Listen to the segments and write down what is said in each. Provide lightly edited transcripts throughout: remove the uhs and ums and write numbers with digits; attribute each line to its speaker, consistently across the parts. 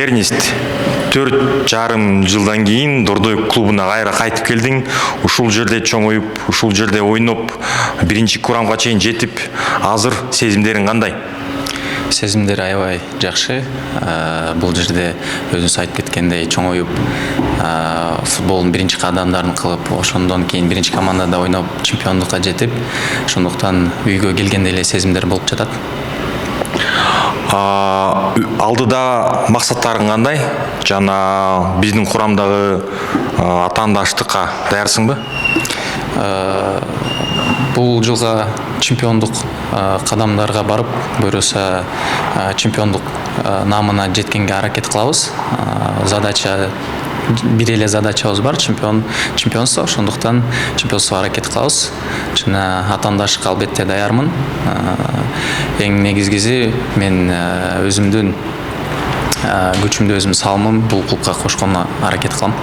Speaker 1: Эрнест, 4,5 жылдан кейін Дордой клубуна кайра кайтып келдиң. Ушул жерде чоңоюп, ушул жерде ойноп, биринчи курамга чейин жетип, азыр сезимдериң кандай?
Speaker 2: Сезимдер аябай жакшы. Бул жерде өзүңүз айтып кеткендей чоңоюп, футболдун биринчи кадамдарын кылып, ошондон кийин биринчи командада ойноп, чемпиондукка жетип, ошондуктан үйгө келгендей эле сезимдер болуп жатат.
Speaker 1: Алдыда максаттарың кандай? Жана биздин курамдагы атаандаштыкка даярсыңбы?
Speaker 2: Бул жылга чемпиондук кадамдарга барып, буюрса чемпиондук намына жеткенге аракет кылабыз. Задача бир эле задачабыз бар, чемпионство, ошондуктан чемпионствого аракет кылабыз. Жана атаандашка албетте даярмын. Эң негизгиси мен өзүмдүн күчүмдү өзүм салымым бул клубка кошконго аракет кылам.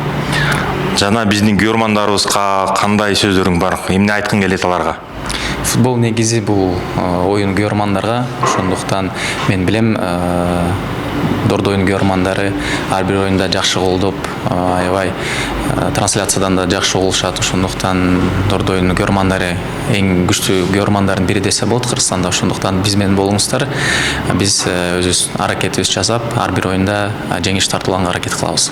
Speaker 1: Жана биздин көрөрмандарыбызга кандай сөздөрүң бар? Эмне айткың келет аларга?
Speaker 2: Футбол негизи бул оюн көрөрмандарга, ошондуктан мен билем Дордойдун көрөрмандары ар бир оюнда жакшы колдоп, аябай трансляциядан да жакшы болушат. Ошондуктан Дордойдун көрөрмандары эң күчтүү көрөрмандардын бири десе болот Кыргызстанда. Ошондуктан биз менен болуңуздар. Биз өзүбүз аракетибизди жасап, ар бир оюнда жеңиш тартууларга аракет кылабыз.